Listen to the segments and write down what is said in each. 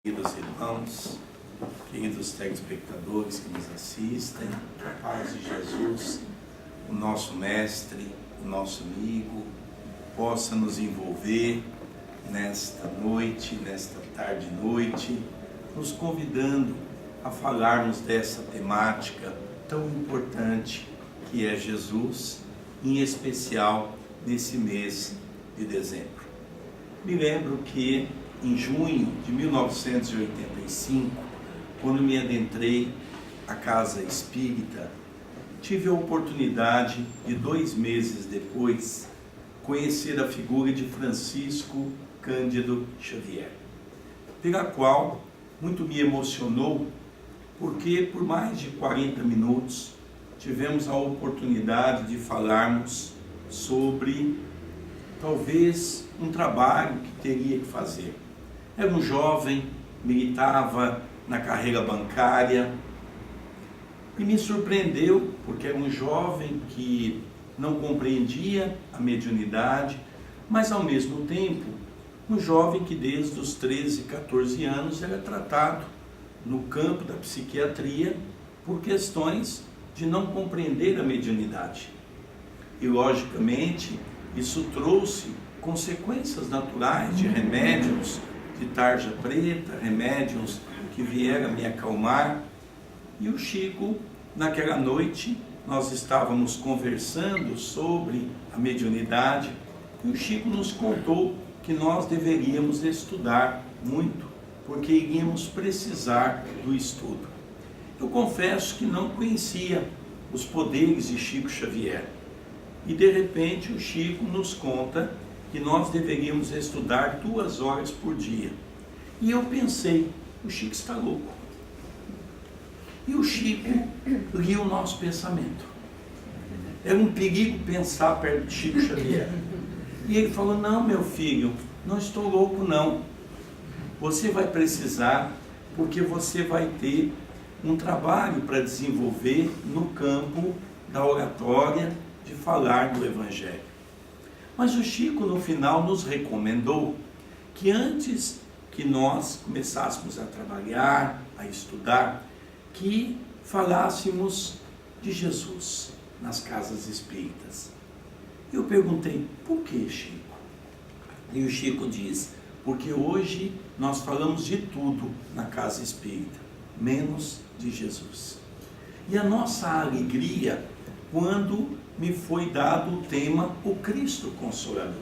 Queridos irmãos, queridos telespectadores que nos assistem, a paz de Jesus, o nosso mestre, o nosso amigo, possa nos envolver nesta noite, nesta tarde e noite, nos convidando a falarmos dessa temática tão importante que é Jesus, em especial nesse mês de dezembro. Me lembro que em junho de 1985, quando me adentrei à casa espírita, tive a oportunidade de 2 meses depois conhecer a figura de Francisco Cândido Xavier, pela qual muito me emocionou, porque por mais de 40 minutos tivemos a oportunidade de falarmos sobre talvez um trabalho que teria que fazer. Era um jovem, militava na carreira bancária e me surpreendeu, porque era um jovem que não compreendia a mediunidade, mas ao mesmo tempo um jovem que desde os 13, 14 anos era tratado no campo da psiquiatria por questões de não compreender a mediunidade. E logicamente isso trouxe consequências naturais de remédios de tarja preta, remédios que vieram me acalmar. E o Chico, naquela noite, nós estávamos conversando sobre a mediunidade e o Chico nos contou que nós deveríamos estudar muito, porque iríamos precisar do estudo. Eu confesso que não conhecia os poderes de Chico Xavier. E de repente o Chico nos conta que nós deveríamos estudar 2 horas por dia. E eu pensei, o Chico está louco. E o Chico lia o nosso pensamento. Era um perigo pensar perto de Chico Xavier. E ele falou, não, meu filho, não estou louco não. Você vai precisar, porque você vai ter um trabalho para desenvolver no campo da oratória, de falar do Evangelho. Mas o Chico no final nos recomendou que antes que nós começássemos a trabalhar, a estudar, que falássemos de Jesus nas casas espíritas. Eu perguntei, por que, Chico? E o Chico diz, porque hoje nós falamos de tudo na casa espírita, menos de Jesus. E a nossa alegria quando me foi dado o tema O Cristo Consolador,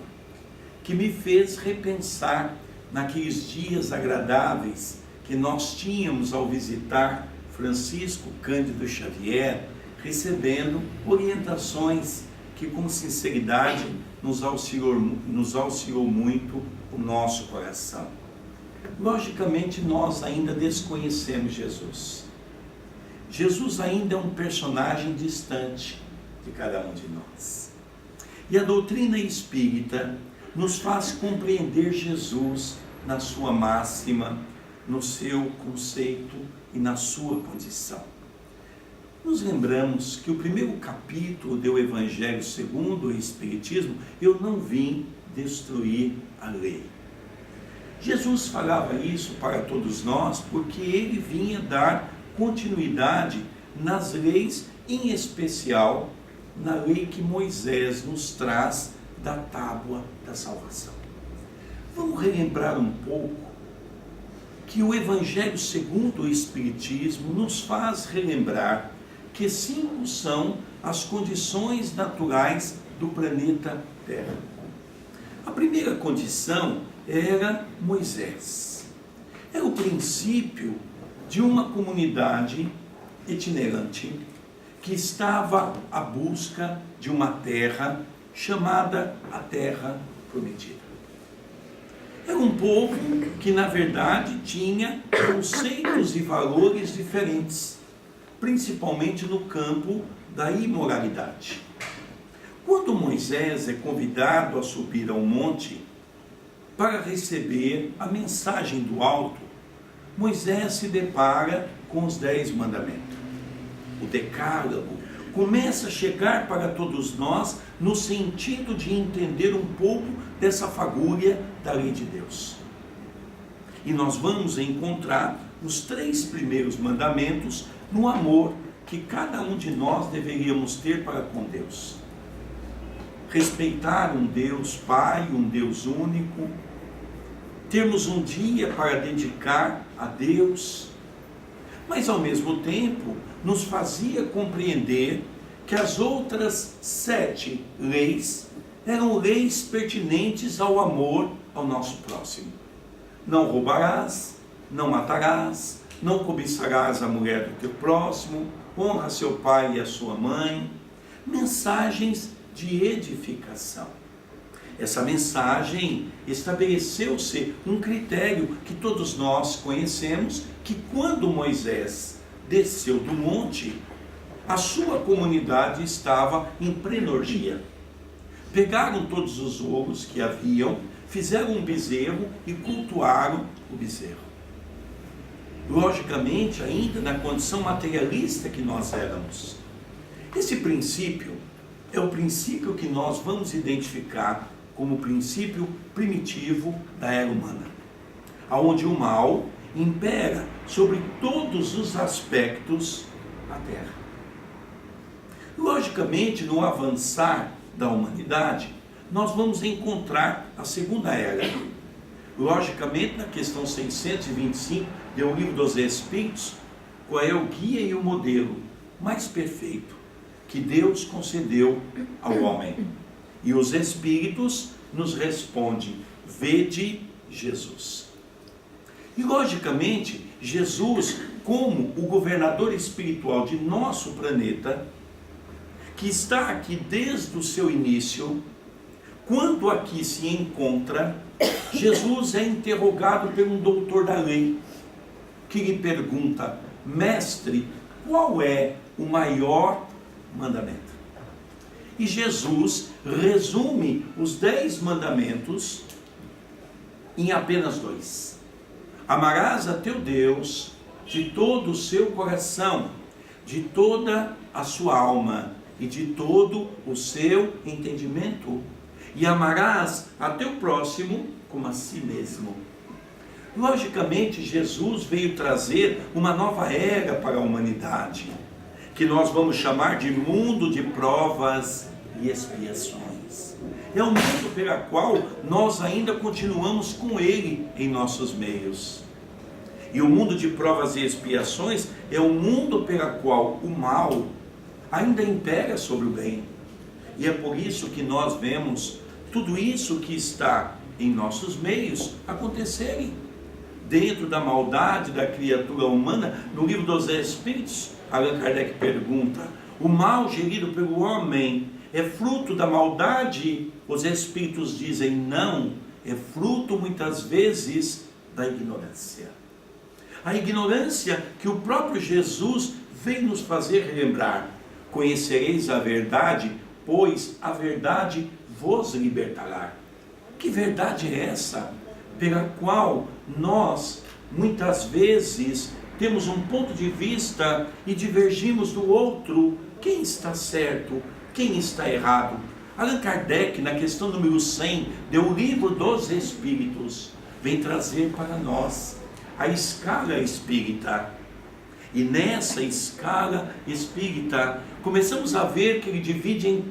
que me fez repensar naqueles dias agradáveis que nós tínhamos ao visitar Francisco Cândido Xavier, recebendo orientações que com sinceridade nos auxiliou muito o nosso coração. Logicamente nós ainda desconhecemos Jesus. Jesus ainda é um personagem distante de cada um de nós. E a doutrina espírita nos faz compreender Jesus na sua máxima, no seu conceito e na sua condição. Nos lembramos que o primeiro capítulo do Evangelho segundo o Espiritismo, eu não vim destruir a lei. Jesus falava isso para todos nós porque ele vinha dar continuidade nas leis, em especial na lei que Moisés nos traz da tábua da salvação. Vamos relembrar um pouco que o Evangelho segundo o Espiritismo nos faz relembrar que 5 são as condições naturais do planeta Terra. A primeira condição era Moisés. É o princípio de uma comunidade itinerante que estava à busca de uma terra chamada a Terra Prometida. Era um povo que, na verdade, tinha conceitos e valores diferentes, principalmente no campo da imoralidade. Quando Moisés é convidado a subir ao monte para receber a mensagem do alto, Moisés se depara com os 10 mandamentos. O decálogo começa a chegar para todos nós no sentido de entender um pouco dessa fagulha da lei de Deus. E nós vamos encontrar os 3 primeiros mandamentos no amor que cada um de nós deveríamos ter para com Deus. Respeitar um Deus Pai, um Deus único, termos um dia para dedicar a Deus, mas ao mesmo tempo nos fazia compreender que as outras 7 leis eram leis pertinentes ao amor ao nosso próximo. Não roubarás, não matarás, não cobiçarás a mulher do teu próximo, honra seu pai e a sua mãe. Mensagens de edificação. Essa mensagem estabeleceu-se um critério que todos nós conhecemos, que quando Moisés desceu do monte, a sua comunidade estava em plena orgia. Pegaram todos os ouros que haviam, fizeram um bezerro e cultuaram o bezerro. Logicamente, ainda na condição materialista que nós éramos. Esse princípio é o princípio que nós vamos identificar como o princípio primitivo da era humana, onde o mal impera sobre todos os aspectos da Terra. Logicamente, no avançar da humanidade, nós vamos encontrar a segunda era. Logicamente, na questão 625 do Livro dos Espíritos, qual é o guia e o modelo mais perfeito que Deus concedeu ao homem. E os Espíritos nos respondem: vede Jesus. E logicamente, Jesus, como o governador espiritual de nosso planeta, que está aqui desde o seu início, quando aqui se encontra, Jesus é interrogado por um doutor da lei, que lhe pergunta: mestre, qual é o maior mandamento? E Jesus resume os 10 mandamentos em apenas 2. Amarás a teu Deus de todo o seu coração, de toda a sua alma e de todo o seu entendimento, e amarás a teu próximo como a si mesmo. Logicamente, Jesus veio trazer uma nova era para a humanidade, que nós vamos chamar de mundo de provas e expiações. É um mundo pela qual nós ainda continuamos com ele em nossos meios. E o mundo de provas e expiações é um mundo pela qual o mal ainda impera sobre o bem. E é por isso que nós vemos tudo isso que está em nossos meios acontecerem. Dentro da maldade da criatura humana, no Livro dos Espíritos, Allan Kardec pergunta: o mal gerido pelo homem é fruto da maldade? Os Espíritos dizem: não, é fruto muitas vezes da ignorância. A ignorância que o próprio Jesus vem nos fazer relembrar: conhecereis a verdade, pois a verdade vos libertará. Que verdade é essa? Pela qual nós, muitas vezes, temos um ponto de vista e divergimos do outro. Quem está certo? Quem está errado? Allan Kardec, na questão número 100, do Livro dos Espíritos, vem trazer para nós a escala espírita. E nessa escala espírita, começamos a ver que ele divide em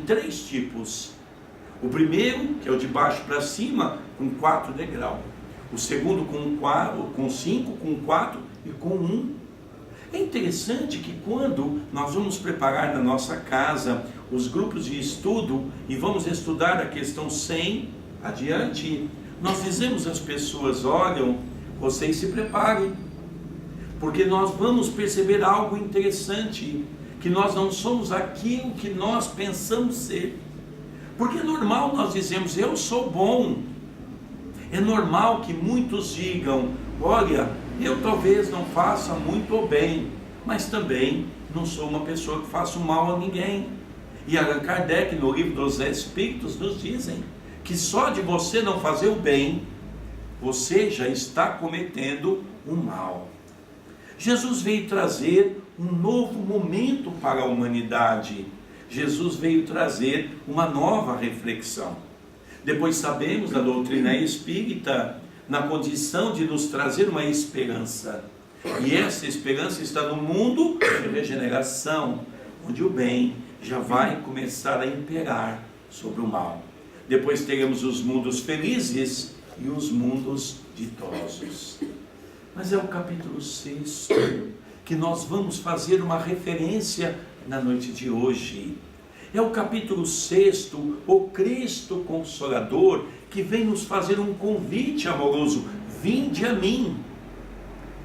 3 tipos. O primeiro, que é o de baixo para cima, com 4 degraus. O segundo com 5, com 4 e com 1. É interessante que quando nós vamos preparar na nossa casa os grupos de estudo e vamos estudar a questão 100 adiante, nós dizemos às pessoas: olham, vocês se preparem, porque nós vamos perceber algo interessante, que nós não somos aquilo que nós pensamos ser. Porque é normal nós dizemos: eu sou bom. É normal que muitos digam: olha, eu talvez não faça muito bem, mas também não sou uma pessoa que faça mal a ninguém. E Allan Kardec, no Livro dos Espíritos, nos dizem que só de você não fazer o bem, você já está cometendo o mal. Jesus veio trazer um novo momento para a humanidade. Jesus veio trazer uma nova reflexão. Depois sabemos da doutrina espírita na condição de nos trazer uma esperança. E essa esperança está no mundo de regeneração, onde o bem já vai começar a imperar sobre o mal. Depois teremos os mundos felizes e os mundos ditosos. Mas é o capítulo 6 que nós vamos fazer uma referência na noite de hoje. É o capítulo 6, o Cristo Consolador, que vem nos fazer um convite amoroso: vinde a mim,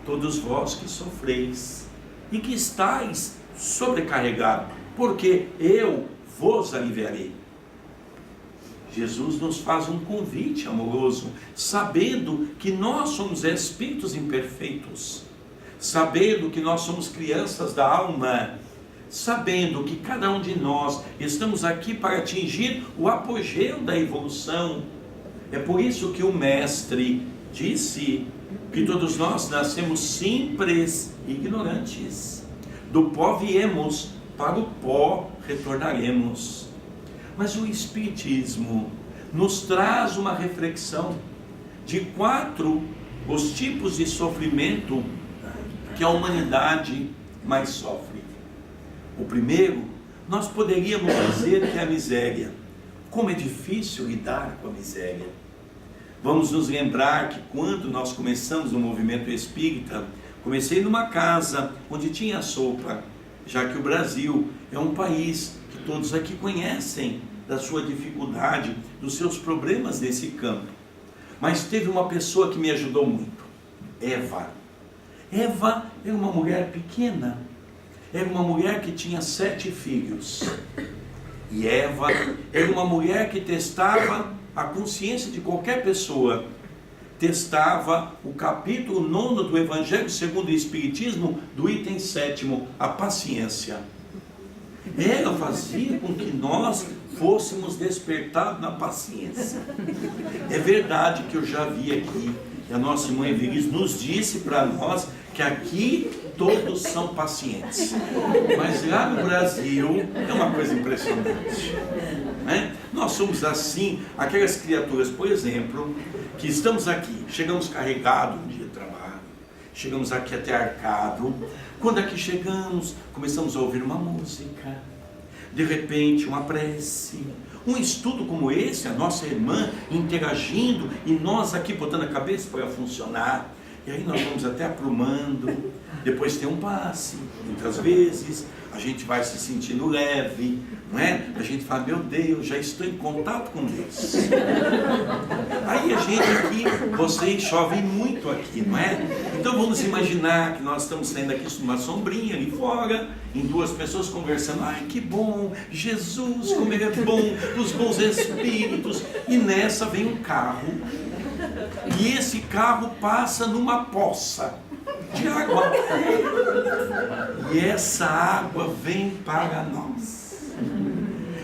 todos vós que sofreis e que estáis sobrecarregados, porque eu vos aliviarei. Jesus nos faz um convite amoroso, sabendo que nós somos espíritos imperfeitos, sabendo que nós somos crianças da alma, sabendo que cada um de nós estamos aqui para atingir o apogeu da evolução. É por isso que o Mestre disse que todos nós nascemos simples e ignorantes. Do pó viemos, para o pó retornaremos. Mas o Espiritismo nos traz uma reflexão de 4 os tipos de sofrimento que a humanidade mais sofre. O primeiro, nós poderíamos dizer que é a miséria. Como é difícil lidar com a miséria. Vamos nos lembrar que quando nós começamos no movimento espírita, comecei numa casa onde tinha sopa, já que o Brasil é um país que todos aqui conhecem da sua dificuldade, dos seus problemas nesse campo. Mas teve uma pessoa que me ajudou muito, Eva. Eva era uma mulher pequena, era uma mulher que tinha 7 filhos. E Eva era uma mulher que testava a consciência de qualquer pessoa. Testava o capítulo 9 do Evangelho segundo o Espiritismo, do item 7º, a paciência. Ela fazia com que nós fôssemos despertados na paciência. É verdade que eu já vi aqui, e a nossa irmã Evelis nos disse para nós que aqui todos são pacientes. Mas lá no Brasil é uma coisa impressionante, né? Nós somos assim, aquelas criaturas, por exemplo, que estamos aqui, chegamos carregados um dia de trabalho, chegamos aqui até Arcado. Quando aqui chegamos, começamos a ouvir uma música, de repente uma prece, um estudo como esse, a nossa irmã interagindo e nós aqui botando a cabeça para funcionar. E aí nós vamos até aprumando, depois tem um passe, muitas vezes a gente vai se sentindo leve, não é? A gente fala, meu Deus, já estou em contato com Deus. Aí a gente aqui, vocês chovem muito aqui, não é? Então vamos imaginar que nós estamos saindo aqui numa sombrinha ali fora, em 2 pessoas conversando, ai que bom, Jesus, como Ele é bom, os bons espíritos. E nessa vem um carro, e esse carro passa numa poça de água, e essa água vem para nós.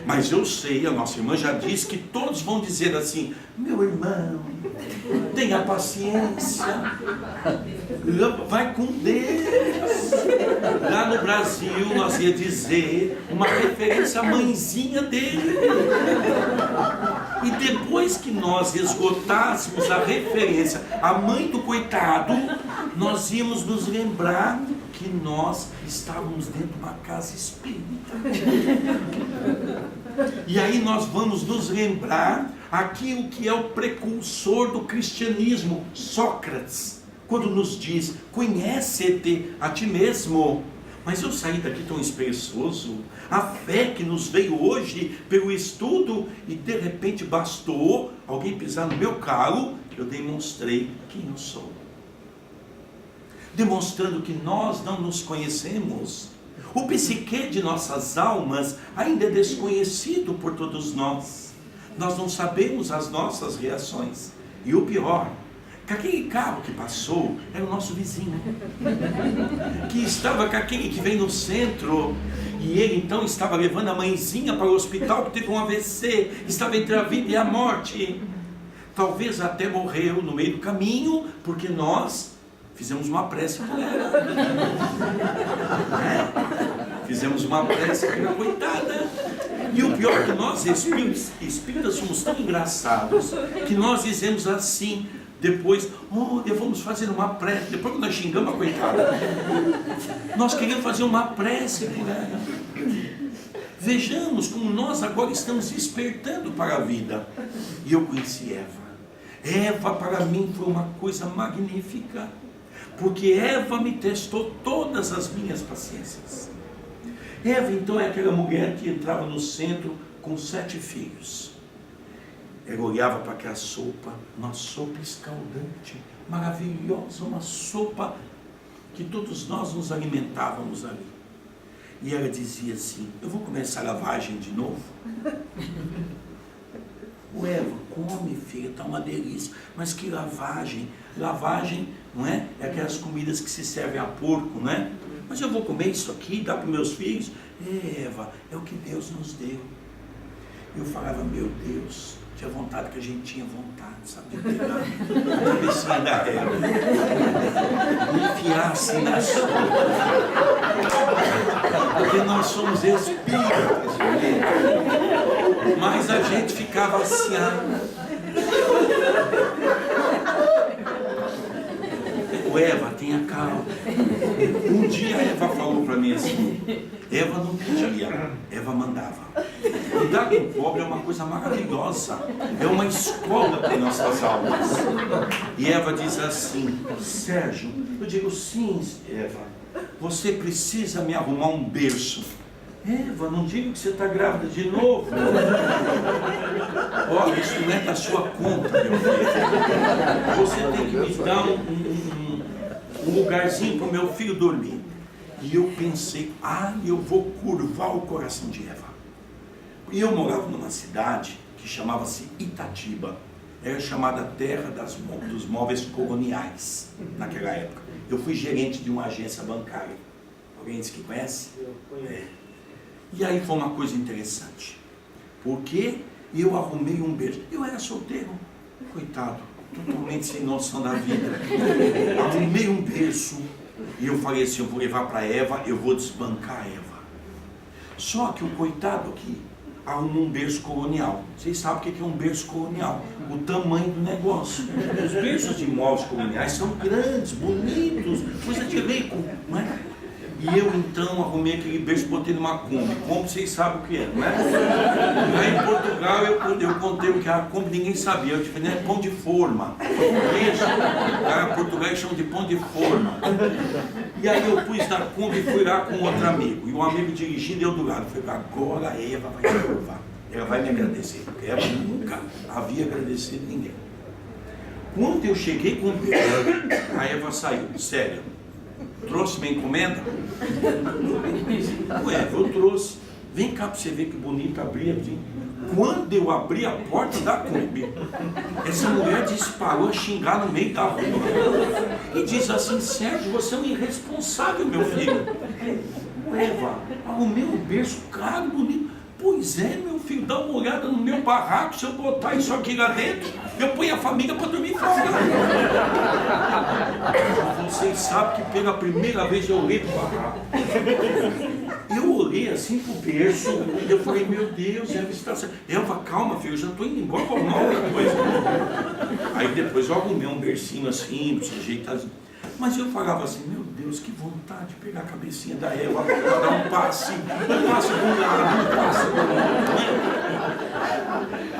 Mas eu sei, a nossa irmã já disse que todos vão dizer assim, meu irmão, tenha paciência, vai com Deus. Lá no Brasil nós ia dizer uma referência à mãezinha dele. E depois que nós esgotássemos a referência à mãe do coitado, nós íamos nos lembrar que nós estávamos dentro de uma casa espírita. E aí nós vamos nos lembrar aquilo que é o precursor do cristianismo, Sócrates, quando nos diz, conhece-te a ti mesmo. Mas eu saí daqui tão espreguiçoso, a fé que nos veio hoje pelo estudo, e de repente bastou alguém pisar no meu calo, eu demonstrei quem eu sou. Demonstrando que nós não nos conhecemos. O psique de nossas almas ainda é desconhecido por todos nós. Nós não sabemos as nossas reações. E o pior, que aquele carro que passou era o nosso vizinho, que estava com aquele que vem no centro, e ele então estava levando a mãezinha para o hospital que teve um AVC, estava entre a vida e a morte. Talvez até morreu no meio do caminho, porque nós fizemos uma prece por ela. Fizemos uma prece pela coitada. E o pior é que nós, espíritas, somos tão engraçados que nós dizemos assim, depois, olha, vamos fazer uma prece. Depois que nós xingamos a coitada, nós queremos fazer uma prece por ela. Vejamos como nós agora estamos despertando para a vida. E eu conheci Eva. Eva para mim foi uma coisa magnífica, porque Eva me testou todas as minhas paciências. Eva então é aquela mulher que entrava no centro com 7 filhos. Ela olhava para aquela sopa, uma sopa escaldante, maravilhosa, uma sopa que todos nós nos alimentávamos ali. E ela dizia assim: eu vou comer essa lavagem de novo? O Eva, come, filha, está uma delícia. Mas que lavagem? Lavagem, não é? É aquelas comidas que se servem a porco, não é? Mas eu vou comer isso aqui, dar para os meus filhos? Eva, é o que Deus nos deu. Eu falava, meu Deus, tinha vontade que a gente tinha vontade, sabe? De pegar a cabecinha da Eva, enfiar assim na sopa. Porque nós somos espíritas, mas a gente ficava assim, Eva, tenha calma. Um dia a Eva falou para mim assim, Eva não pedia, Eva mandava. Lidar com o pobre é uma coisa maravilhosa, é uma escola para nossas almas. E Eva diz assim, Sérgio, eu digo, sim, Eva, você precisa me arrumar um berço. Eva, não diga que você está grávida de novo. Olha, isso não é da sua conta, meu filho. Você tem que me dar um lugarzinho para o meu filho dormir. E eu pensei, eu vou curvar o coração de Eva. E eu morava numa cidade que chamava-se Itatiba. Era chamada Terra dos Móveis Coloniais, naquela época. Eu fui gerente de uma agência bancária. Alguém disse que conhece? Eu conheço. E aí foi uma coisa interessante. Porque eu arrumei um berço. Eu era solteiro, coitado, totalmente sem noção da vida. Arrumei um berço. E eu falei assim, eu vou levar para Eva, eu vou desbancar a Eva. Só que o coitado aqui arrumou um berço colonial. Vocês sabem o que é um berço colonial? O tamanho do negócio. Os berços de imóveis coloniais são grandes, bonitos, coisa de rico, não é? E eu então arrumei aquele berço, botei numa Kombi. Kombi vocês sabem o que é, não é? Aí em Portugal eu contei o que era Kombi, ninguém sabia. Eu disse, é pão de forma. Isso, cara, Portugal eles chamam de pão de forma. E aí eu pus na Kombi e fui lá com outro amigo. E o amigo dirigindo eu do lado. Falei, agora a Eva vai me provar. Ela vai me agradecer, porque ela nunca havia agradecido ninguém. Quando eu cheguei com o berço, a Eva saiu, sério. Trouxe minha encomenda? Ué, eu trouxe. Vem cá para você ver que bonito, abri. Quando eu abri a porta da Kombi, essa mulher disparou a xingar no meio da rua. E diz assim, Sérgio, você é um irresponsável, meu filho. Eva, arrumei um berço caro, bonito. Pois é, meu filho, dá uma olhada no meu barraco, se eu botar isso aqui lá dentro, eu ponho a família para dormir fora. Vocês sabem que pela primeira vez eu olhei para o barraco. Eu olhei assim pro berço, eu falei, meu Deus, Eva está certo. Eva, calma, filho, eu já estou indo embora para arrumar outra coisa. Aí depois eu arrumei um bercinho assim, ajeitado. Mas eu falava assim, meu Deus, que vontade de pegar a cabecinha da Eva para dar um passe de um lado, um passe do outro.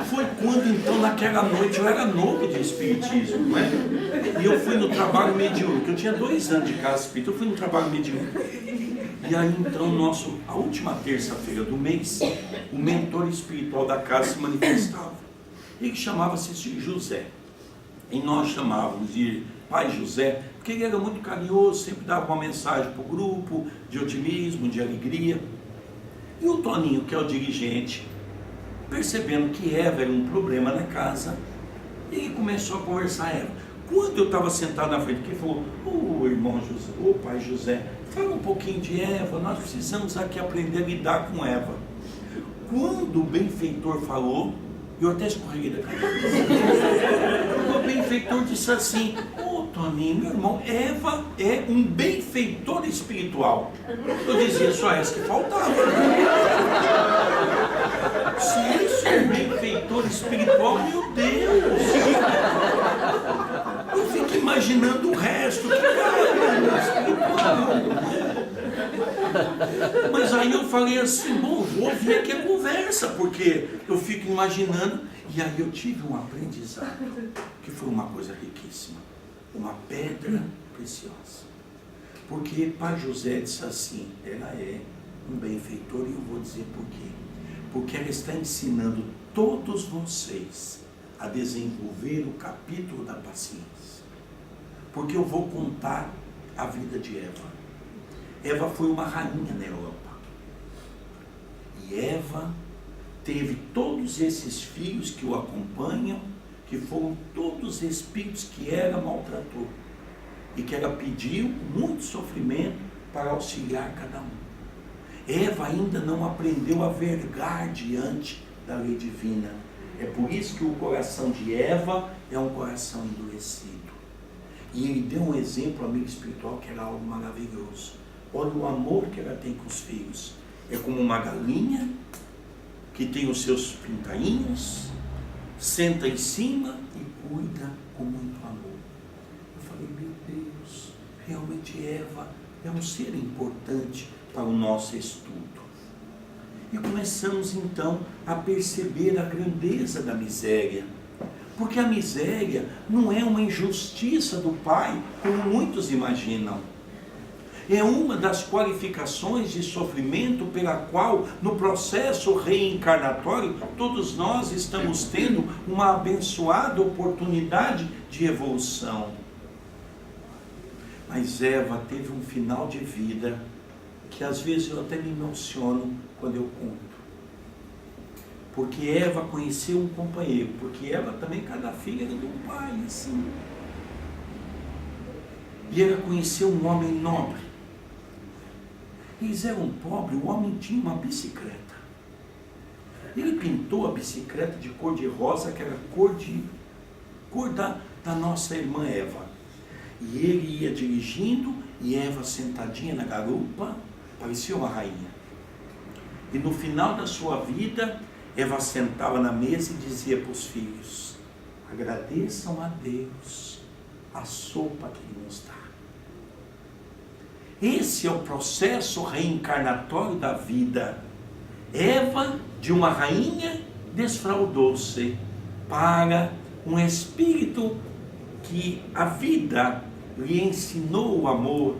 Foi quando então naquela noite, eu era novo de espiritismo, não é? E eu fui no trabalho mediúnico, eu tinha 2 anos de casa espírita, eu fui no trabalho mediúnico. E aí então, a última terça-feira do mês, o mentor espiritual da casa se manifestava. Ele chamava-se José. E nós chamávamos de Pai José, porque ele era muito carinhoso, sempre dava uma mensagem para o grupo, de otimismo, de alegria. E o Toninho, que é o dirigente, percebendo que Eva era um problema na casa, ele começou a conversar a Eva. Quando eu estava sentado na frente, ele falou, irmão José, pai José, fala um pouquinho de Eva, nós precisamos aqui aprender a lidar com Eva. Quando o benfeitor falou, eu até escorreguei da cabeça. O benfeitor disse assim, Toninho, meu irmão, Eva é um benfeitor espiritual. Eu dizia, só essa que faltava. Se isso é um benfeitor espiritual, meu Deus! Eu fico imaginando o resto, que cara espiritual. Mas aí eu falei assim, bom, vou ouvir aqui a conversa, porque eu fico imaginando, e aí eu tive um aprendizado, que foi uma coisa riquíssima, uma pedra preciosa. Porque Pai José disse assim, ela é um benfeitor, e eu vou dizer por quê. Porque ela está ensinando todos vocês a desenvolver o capítulo da paciência. Porque eu vou contar a vida de Eva. Eva foi uma rainha na Europa. E Eva teve todos esses filhos que o acompanham, que foram todos espíritos que ela maltratou. E que ela pediu muito sofrimento para auxiliar cada um. Eva ainda não aprendeu a vergar diante da lei divina. É por isso que o coração de Eva é um coração endurecido. E ele deu um exemplo, amigo espiritual, que era algo maravilhoso. Olha o amor que ela tem com os filhos. É como uma galinha que tem os seus pintainhos, senta em cima e cuida com muito amor. Eu falei, meu Deus, realmente Eva é um ser importante para o nosso estudo. E começamos então a perceber a grandeza da miséria. Porque a miséria não é uma injustiça do Pai, como muitos imaginam. É uma das qualificações de sofrimento pela qual, no processo reencarnatório, todos nós estamos tendo uma abençoada oportunidade de evolução. Mas Eva teve um final de vida que às vezes eu até me emociono quando eu conto. Porque Eva conheceu um companheiro, porque Eva também, cada filha era de um pai, assim. E ela conheceu um homem nobre. Eles eram pobres, o homem tinha uma bicicleta. Ele pintou a bicicleta de cor de rosa, que era cor da nossa irmã Eva. E ele ia dirigindo, e Eva sentadinha na garupa, parecia uma rainha. E no final da sua vida, Eva sentava na mesa e dizia para os filhos, agradeçam a Deus a sopa que Ele nos dá. Esse é o processo reencarnatório da vida. Eva, de uma rainha, desfraudou-se para um espírito que a vida lhe ensinou o amor,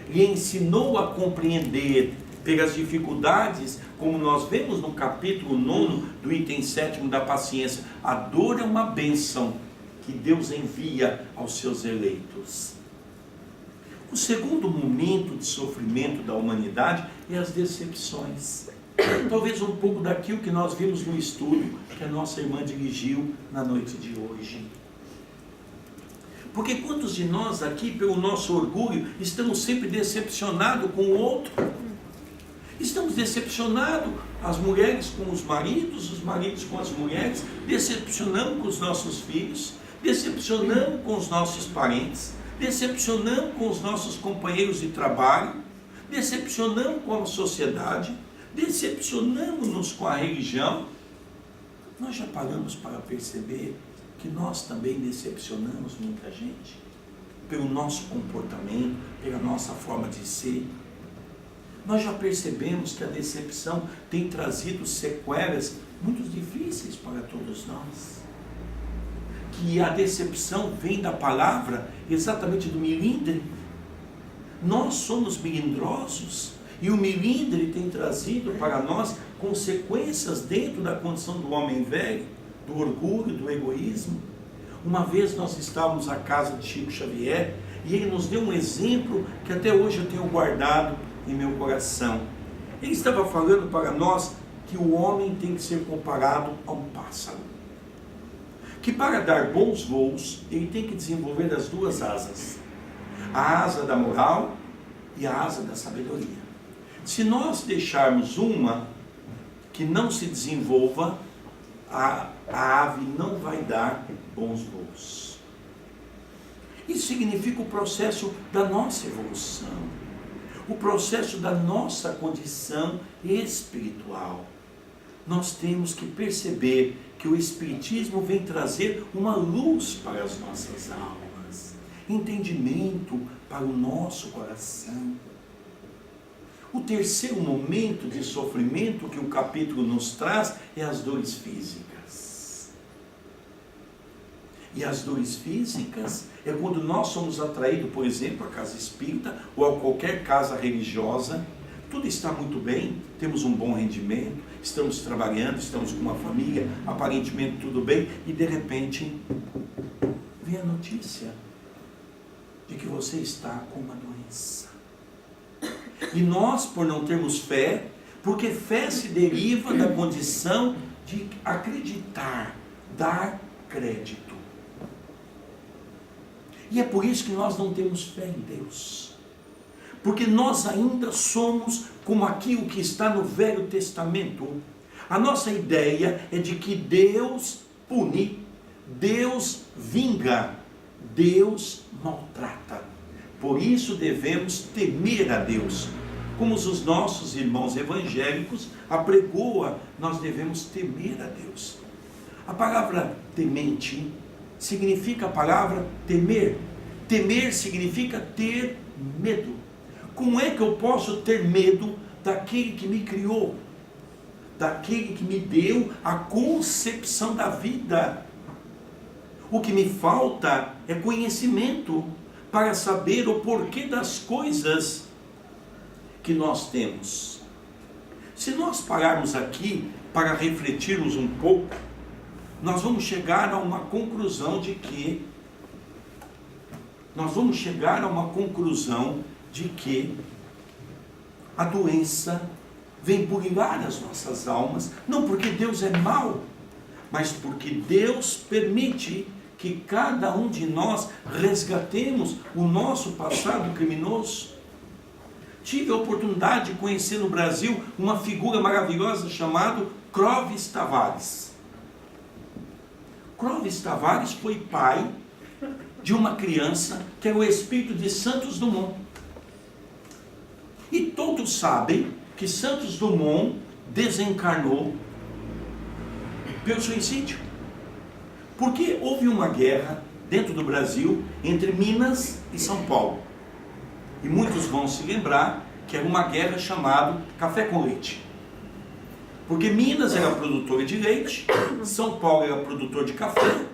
lhe ensinou a compreender pelas dificuldades, como nós vemos no capítulo 9 do item 7 da paciência. A dor é uma bênção que Deus envia aos seus eleitos. O segundo momento de sofrimento da humanidade é as decepções. Talvez um pouco daquilo que nós vimos no estudo que a nossa irmã dirigiu na noite de hoje. Porque quantos de nós aqui, pelo nosso orgulho, estamos sempre decepcionados com o outro? Estamos decepcionados, as mulheres com os maridos com as mulheres, decepcionamos com os nossos filhos, decepcionamos com os nossos parentes, decepcionamos com os nossos companheiros de trabalho, decepcionamos com a sociedade, decepcionamos-nos com a religião. Nós já paramos para perceber que nós também decepcionamos muita gente pelo nosso comportamento, pela nossa forma de ser. Nós já percebemos que a decepção tem trazido sequelas muito difíceis para todos nós. Que a decepção vem da palavra exatamente do milindre. Nós somos melindrosos e o milindre tem trazido para nós consequências dentro da condição do homem velho, do orgulho, do egoísmo. Uma vez nós estávamos à casa de Chico Xavier e ele nos deu um exemplo que até hoje eu tenho guardado em meu coração. Ele estava falando para nós que o homem tem que ser comparado a um pássaro. Que para dar bons voos, ele tem que desenvolver as duas asas. A asa da moral e a asa da sabedoria. Se nós deixarmos uma que não se desenvolva, a ave não vai dar bons voos. Isso significa o processo da nossa evolução. O processo da nossa condição espiritual. nós temos que perceber que o Espiritismo vem trazer uma luz para as nossas almas, entendimento para o nosso coração. O terceiro momento de sofrimento que o capítulo nos traz é as dores físicas. E as dores físicas é quando nós somos atraídos, por exemplo, à casa espírita ou a qualquer casa religiosa. Tudo está muito bem, temos um bom rendimento, estamos trabalhando, estamos com uma família, aparentemente tudo bem, e de repente vem a notícia de que você está com uma doença. E nós, por não termos fé, porque fé se deriva da condição de acreditar, dar crédito. E é por isso que nós não temos fé em Deus. Porque nós ainda somos como aquilo que está no Velho Testamento. A nossa ideia é de que Deus pune, Deus vinga, Deus maltrata. Por isso devemos temer a Deus. Como os nossos irmãos evangélicos apregoam, nós devemos temer a Deus. A palavra temente significa a palavra temer. Temer significa ter medo. Como é que eu posso ter medo daquele que me criou? Daquele que me deu a concepção da vida? O que me falta é conhecimento para saber o porquê das coisas que nós temos. Se nós pararmos aqui para refletirmos um pouco, nós vamos chegar a uma conclusão de que a doença vem burilar as nossas almas, não porque Deus é mau, mas porque Deus permite que cada um de nós resgatemos o nosso passado criminoso. Tive a oportunidade de conhecer no Brasil uma figura maravilhosa chamada Clóvis Tavares. Clóvis Tavares foi pai de uma criança que era o espírito de Santos Dumont. E todos sabem que Santos Dumont desencarnou pelo suicídio. Porque houve uma guerra dentro do Brasil entre Minas e São Paulo. E muitos vão se lembrar que era uma guerra chamada Café com Leite. Porque Minas era produtora de leite, São Paulo era produtor de café,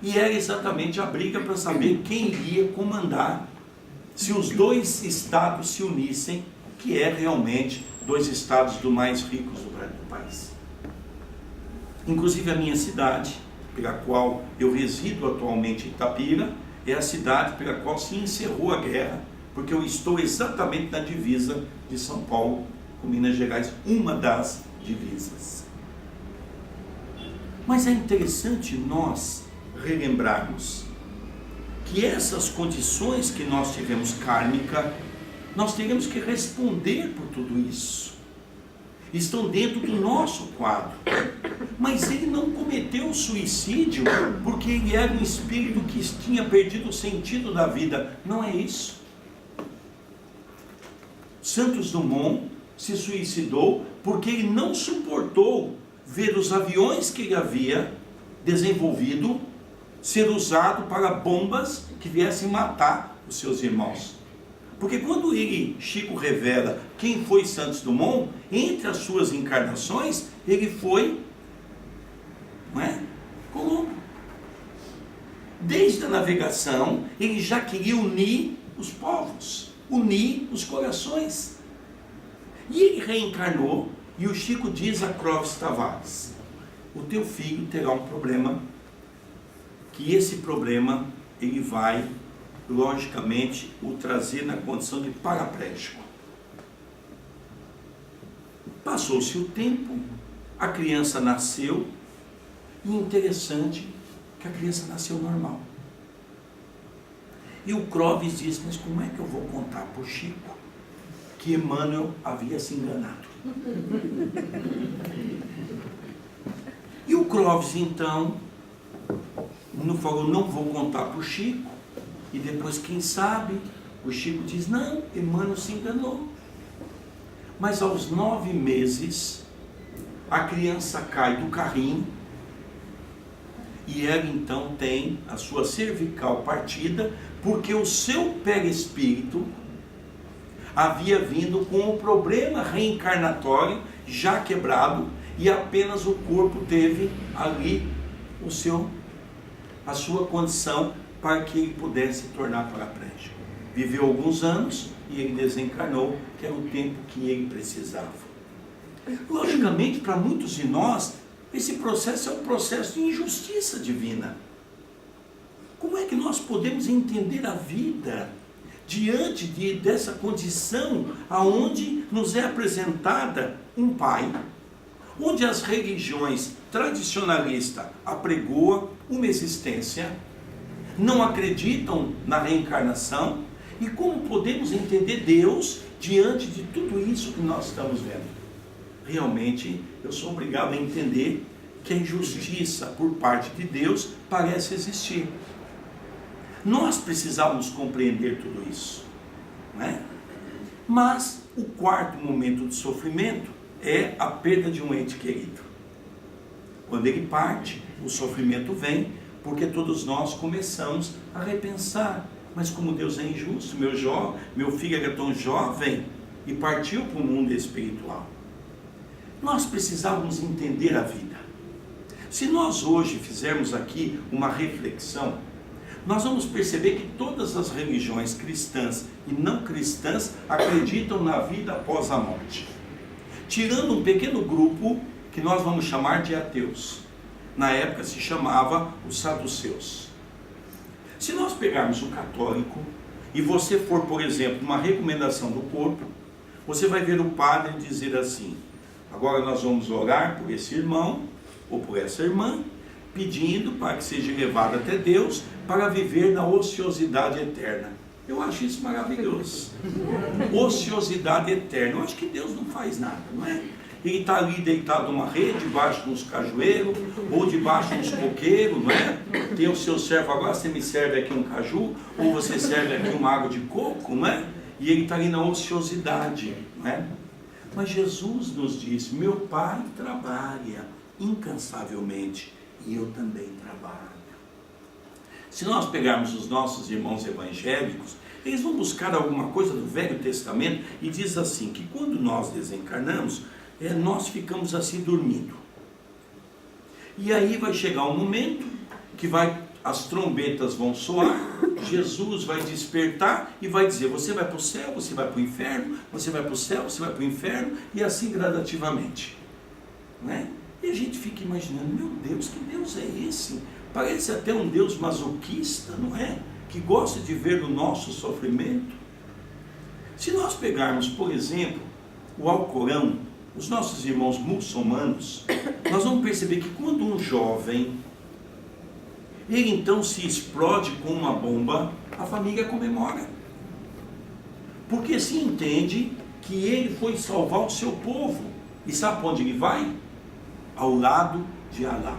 e era exatamente a briga para saber quem iria comandar se os dois estados se unissem, que é realmente dois estados dos mais ricos do país. Inclusive a minha cidade, pela qual eu resido atualmente, Itapira, é a cidade pela qual se encerrou a guerra, porque eu estou exatamente na divisa de São Paulo com Minas Gerais, uma das divisas. Mas é interessante nós relembrarmos que essas condições que nós tivemos kármica, nós teremos que responder por tudo isso. Estão dentro do nosso quadro. Mas ele não cometeu suicídio porque ele era um espírito que tinha perdido o sentido da vida. Não é isso. Santos Dumont se suicidou porque ele não suportou ver os aviões que ele havia desenvolvido ser usado para bombas que viessem matar os seus irmãos. Porque quando Chico revela quem foi Santos Dumont, entre as suas encarnações, ele foi, Colombo. Desde a navegação, ele já queria unir os povos, unir os corações. E ele reencarnou, e o Chico diz a Clóvis Tavares: o teu filho terá um problema, que esse problema ele vai, logicamente, o trazer na condição de paraplégico. Passou-se o tempo, a criança nasceu, e interessante que a criança nasceu normal. E o Clóvis diz: mas como é que eu vou contar para o Chico que Emmanuel havia se enganado? E o Clóvis então falou: não vou contar para o Chico. E depois, quem sabe, o Chico diz: não, Emmanuel se enganou. Mas aos 9 meses, a criança cai do carrinho, e ela então tem a sua cervical partida, porque o seu perispírito havia vindo com o problema reencarnatório já quebrado, e apenas o corpo teve ali a sua condição para que ele pudesse se tornar paraplégico. Viveu alguns anos e ele desencarnou, que era o tempo que ele precisava. Logicamente, para muitos de nós, esse processo é um processo de injustiça divina. Como é que nós podemos entender a vida diante dessa condição aonde nos é apresentada um pai, onde as religiões tradicionalistas apregoam uma existência, não acreditam na reencarnação, e como podemos entender Deus diante de tudo isso que nós estamos vendo? Realmente, eu sou obrigado a entender que a injustiça por parte de Deus parece existir. Nós precisamos compreender tudo isso, não é? Mas o quarto momento de sofrimento é a perda de um ente querido. Quando ele parte, o sofrimento vem, porque todos nós começamos a repensar: mas como Deus é injusto, meu filho era tão jovem e partiu para o mundo espiritual. Nós precisávamos entender a vida. Se nós hoje fizermos aqui uma reflexão, nós vamos perceber que todas as religiões cristãs e não cristãs acreditam na vida após a morte, tirando um pequeno grupo que nós vamos chamar de ateus. Na época se chamava os saduceus. Se nós pegarmos o católico e você for, por exemplo, numa recomendação do corpo, você vai ver o padre dizer assim: agora nós vamos orar por esse irmão ou por essa irmã, pedindo para que seja levado até Deus para viver na ociosidade eterna. Eu acho isso maravilhoso. Ociosidade eterna. Eu acho que Deus não faz nada, não é? Ele está ali deitado numa rede, debaixo de uns cajueiros, ou debaixo de uns coqueiros, não é? Tem o seu servo: agora você me serve aqui um caju, ou você serve aqui uma água de coco, não é? E ele está ali na ociosidade, não é? Mas Jesus nos diz: meu Pai trabalha incansavelmente e eu também trabalho. Se nós pegarmos os nossos irmãos evangélicos, eles vão buscar alguma coisa do Velho Testamento e diz assim, que quando nós desencarnamos, nós ficamos assim dormindo. E aí vai chegar um momento que as trombetas vão soar, Jesus vai despertar e vai dizer: você vai para o céu, você vai para o inferno, você vai para o céu, você vai para o inferno, e assim gradativamente, não é? E a gente fica imaginando: meu Deus, que Deus é esse? Parece até um Deus masoquista, não é? Que gosta de ver o nosso sofrimento. Se nós pegarmos, por exemplo, o Alcorão, os nossos irmãos muçulmanos, nós vamos perceber que quando um jovem, ele então se explode com uma bomba, a família comemora. Porque se entende que ele foi salvar o seu povo. E sabe para onde ele vai? Ao lado de Alá.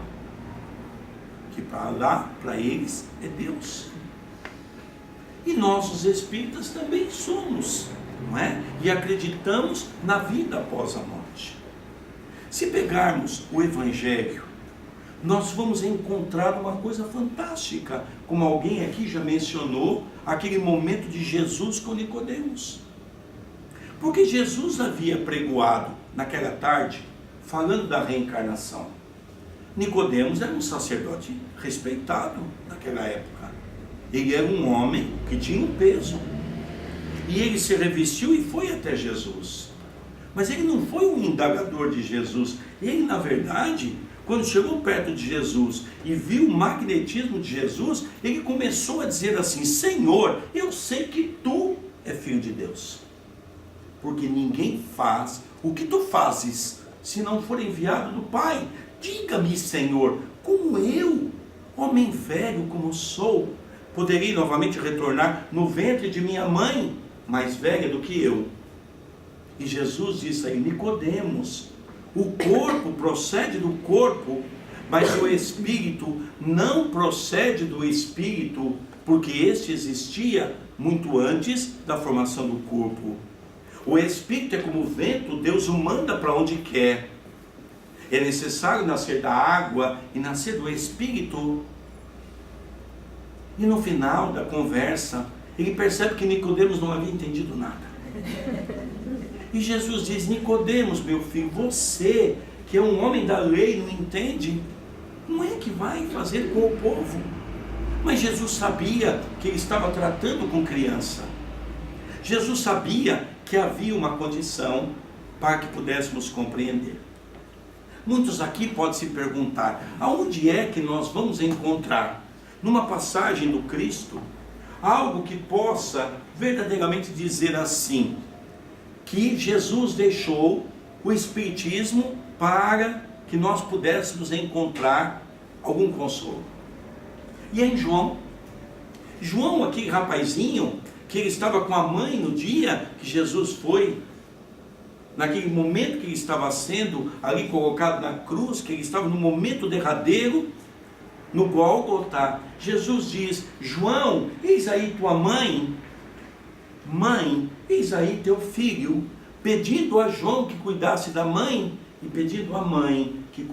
Que para Alá, para eles, é Deus. E nós, os espíritas, também somos, não é? E acreditamos na vida após a morte. Se pegarmos o Evangelho, nós vamos encontrar uma coisa fantástica, como alguém aqui já mencionou, aquele momento de Jesus com Nicodemos. Porque Jesus havia pregoado naquela tarde, falando da reencarnação. Nicodemos era um sacerdote respeitado naquela época. Ele era um homem que tinha um peso. E ele se revestiu e foi até Jesus. Mas ele não foi um indagador de Jesus. Ele, na verdade, quando chegou perto de Jesus e viu o magnetismo de Jesus, ele começou a dizer assim: Senhor, eu sei que tu é filho de Deus. Porque ninguém faz o que tu fazes se não for enviado do Pai. Diga-me, Senhor, como eu, homem velho como sou, poderei novamente retornar no ventre de minha mãe, mais velha do que eu? E Jesus disse aí: Nicodemos, o corpo procede do corpo, mas o espírito não procede do espírito, porque este existia muito antes da formação do corpo. O espírito é como o vento, Deus o manda para onde quer. é necessário nascer da água e nascer do Espírito. E no final da conversa, ele percebe que Nicodemos não havia entendido nada. E Jesus diz: Nicodemos, meu filho, você que é um homem da lei, não entende? Como é que vai fazer com o povo? Mas Jesus sabia que ele estava tratando com criança. Jesus sabia que havia uma condição para que pudéssemos compreender. Muitos aqui podem se perguntar: aonde é que nós vamos encontrar, numa passagem do Cristo, algo que possa verdadeiramente dizer assim, que Jesus deixou o Espiritismo para que nós pudéssemos encontrar algum consolo? E é em João, aquele rapazinho, que ele estava com a mãe no dia que Jesus foi, naquele momento que ele estava sendo ali colocado na cruz, que ele estava no momento derradeiro, no Gólgota. Jesus diz: João, eis aí tua mãe, eis aí teu filho, pedindo a João que cuidasse da mãe, e pedindo à mãe que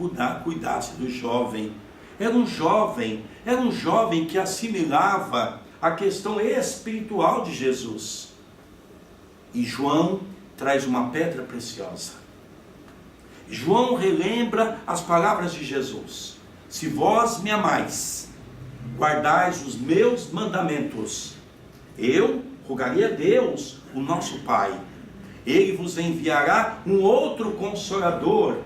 cuidasse do jovem. Era um jovem que assimilava a questão espiritual de Jesus. E João traz uma pedra preciosa. João relembra as palavras de Jesus: se vós me amais, guardais os meus mandamentos, eu rogarei a Deus, o nosso Pai, ele vos enviará um outro Consolador,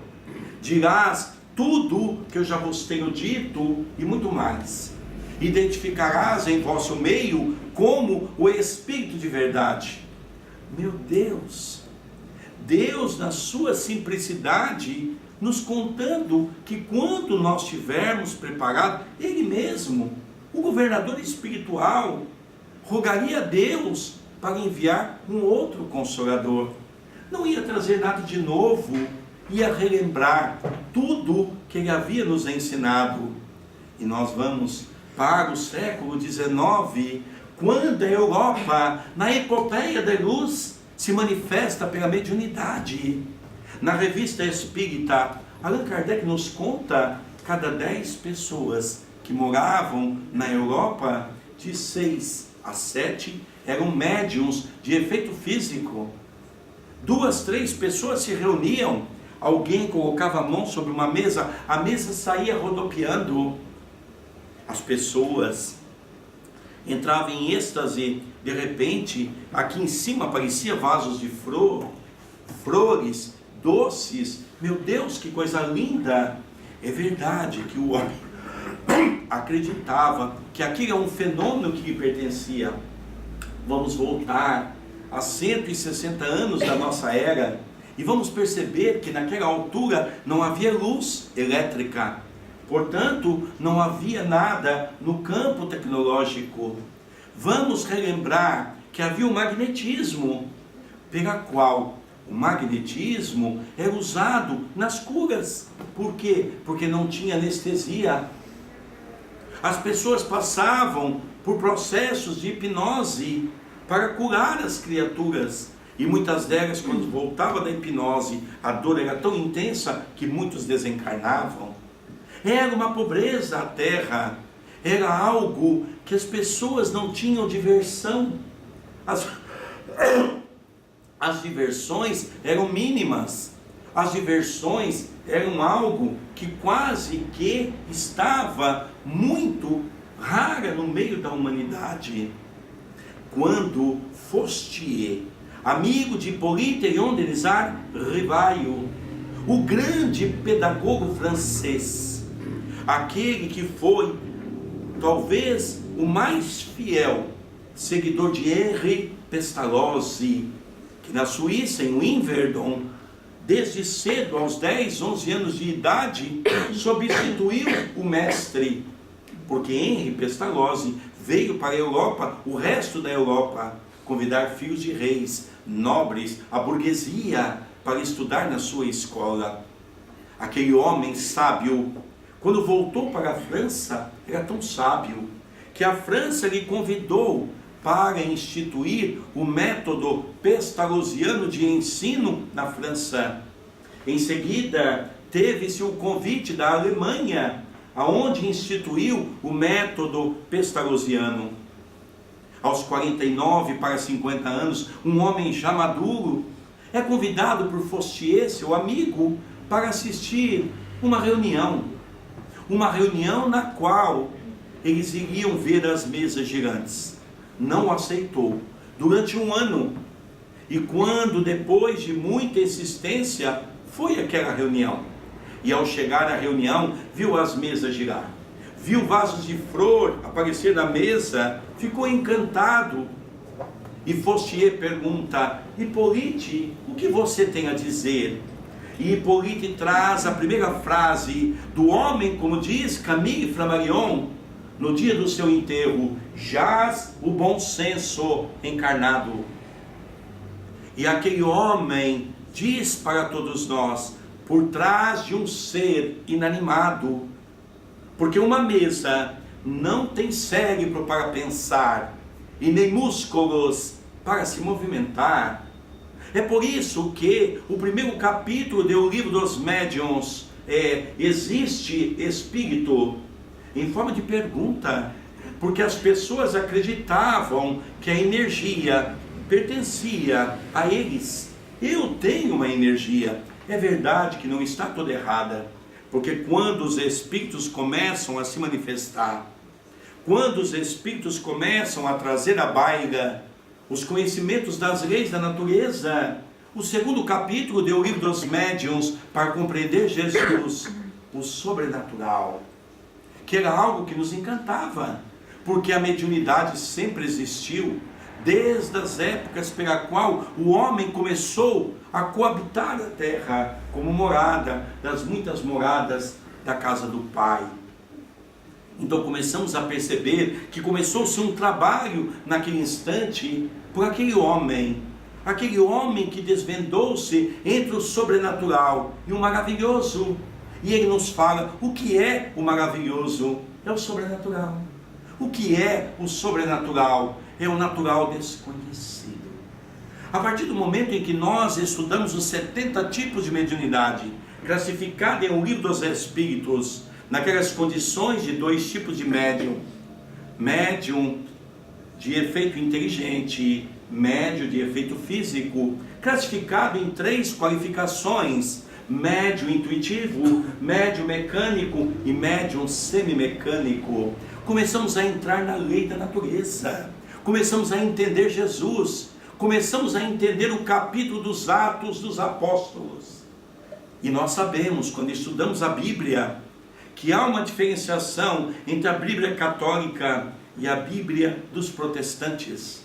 dirás tudo que eu já vos tenho dito e muito mais. Identificarás em vosso meio como o Espírito de verdade. Meu Deus, Deus na sua simplicidade, nos contando que quando nós estivermos preparados, Ele mesmo, o governador espiritual, rogaria a Deus para enviar um outro Consolador. Não ia trazer nada de novo, ia relembrar tudo que Ele havia nos ensinado. E nós vamos para o século XIX, quando a Europa, na epopeia da luz, se manifesta pela mediunidade. Na revista Espírita, Allan Kardec nos conta, cada 10 pessoas que moravam na Europa, de 6 a 7 eram médiuns de efeito físico. 2, 3 pessoas se reuniam, alguém colocava a mão sobre uma mesa, a mesa saía rodopiando. As pessoas entravam em êxtase, de repente, aqui em cima aparecia vasos de flores, doces. Meu Deus, que coisa linda! É verdade que o homem acreditava que aquilo é um fenômeno que lhe pertencia. Vamos voltar a 160 anos da nossa era e vamos perceber que naquela altura não havia luz elétrica. Portanto, não havia nada no campo tecnológico. Vamos relembrar que havia o magnetismo, pela qual o magnetismo era usado nas curas. Por quê? Porque não tinha anestesia. As pessoas passavam por processos de hipnose para curar as criaturas. E muitas delas, quando voltavam da hipnose, a dor era tão intensa que muitos desencarnavam. Era uma pobreza a terra, era algo que as pessoas não tinham diversão. As diversões eram mínimas, as diversões eram algo que quase que estava muito rara no meio da humanidade. Quando Faustier, amigo de Hippolyte Léon Denisard Rivaio, o grande pedagogo francês, aquele que foi talvez o mais fiel seguidor de Henri Pestalozzi, que na Suíça, em Wimbledon, desde cedo, aos 10, 11 anos de idade, substituiu o mestre, porque Henri Pestalozzi veio para a Europa, o resto da Europa, convidar filhos de reis, nobres, a burguesia, para estudar na sua escola. Aquele homem sábio, quando voltou para a França, era tão sábio, que a França lhe convidou para instituir o método pestalozziano de ensino na França. Em seguida, teve-se o convite da Alemanha, aonde instituiu o método pestalozziano. Aos 49 para 50 anos, um homem já maduro é convidado por Faustier, seu amigo, para assistir uma reunião na qual eles iriam ver as mesas girantes. Não aceitou durante um ano. E quando, depois de muita insistência, foi àquela reunião, e ao chegar à reunião, viu as mesas girar, viu vasos de flor aparecer na mesa, ficou encantado. E Faustier pergunta: Hippolyte, o que você tem a dizer? E Hippolyte traz a primeira frase do homem, como diz Camille Flammarion, no dia do seu enterro: jaz o bom senso encarnado. E aquele homem diz para todos nós: por trás de um ser inanimado, porque uma mesa não tem cérebro para pensar e nem músculos para se movimentar. É por isso que o primeiro capítulo do livro dos médiuns existe espírito, em forma de pergunta, porque as pessoas acreditavam que a energia pertencia a eles. Eu tenho uma energia. É verdade que não está toda errada, porque quando os espíritos começam a se manifestar, quando os espíritos começam a trazer à baila os conhecimentos das leis da natureza, o segundo capítulo do livro dos médiuns, para compreender Jesus, o sobrenatural, que era algo que nos encantava, porque a mediunidade sempre existiu, desde as épocas pela qual o homem começou a coabitar a terra como morada das muitas moradas da casa do Pai. Então começamos a perceber que começou-se um trabalho naquele instante por aquele homem que desvendou-se entre o sobrenatural e o maravilhoso. E ele nos fala o que é o maravilhoso: é o sobrenatural. O que é o sobrenatural? É o natural desconhecido. A partir do momento em que nós estudamos os 70 tipos de mediunidade, classificado em O Livro dos Espíritos, naquelas condições de 2 tipos de médium: médium de efeito inteligente, médium de efeito físico, classificado em 3 qualificações: médium intuitivo, médium mecânico e médium semimecânico. Começamos a entrar na lei da natureza, começamos a entender Jesus, começamos a entender o capítulo dos Atos dos Apóstolos. E nós sabemos, quando estudamos a Bíblia, que há uma diferenciação entre a Bíblia católica e a Bíblia dos protestantes.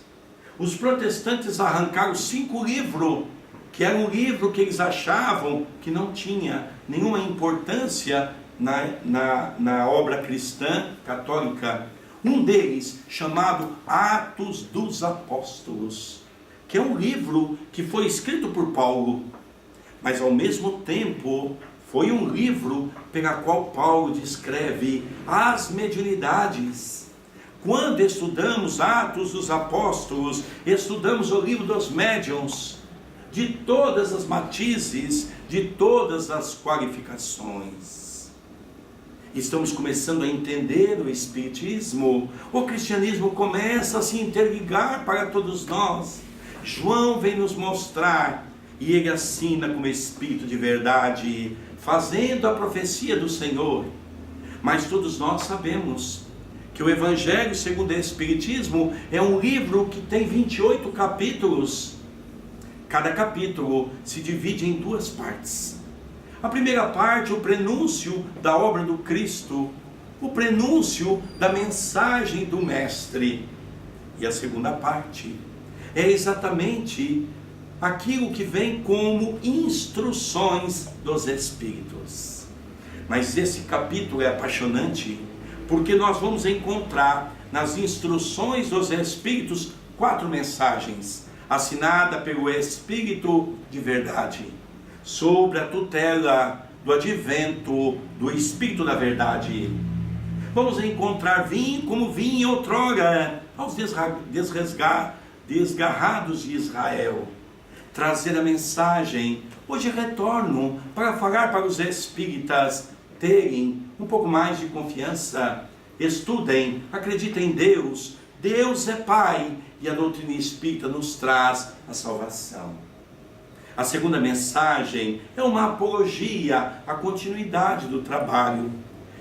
Os protestantes arrancaram 5 livros, que era um livro que eles achavam que não tinha nenhuma importância na obra cristã católica. Um deles, chamado Atos dos Apóstolos, que é um livro que foi escrito por Paulo, mas ao mesmo tempo foi um livro pela qual Paulo descreve as mediunidades. Quando estudamos Atos dos Apóstolos, estudamos o livro dos médiuns, de todas as matizes, de todas as qualificações. Estamos começando a entender o Espiritismo. O cristianismo começa a se interligar para todos nós. João vem nos mostrar, e ele assina como Espírito de verdade, fazendo a profecia do Senhor. Mas todos nós sabemos que o Evangelho segundo o Espiritismo é um livro que tem 28 capítulos. Cada capítulo se divide em 2 partes. A primeira parte, o prenúncio da obra do Cristo, o prenúncio da mensagem do Mestre. E a segunda parte é exatamente aquilo que vem como instruções dos Espíritos. Mas esse capítulo é apaixonante, porque nós vamos encontrar nas instruções dos Espíritos 4 mensagens, assinada pelo Espírito de verdade, sobre a tutela do advento do Espírito da verdade. Vamos encontrar como vinha outrora aos desgarrados de Israel, trazer a mensagem. Hoje retorno para falar para os espíritas terem um pouco mais de confiança. Estudem, acreditem em Deus. Deus é Pai e a doutrina espírita nos traz a salvação. A segunda mensagem é uma apologia à continuidade do trabalho.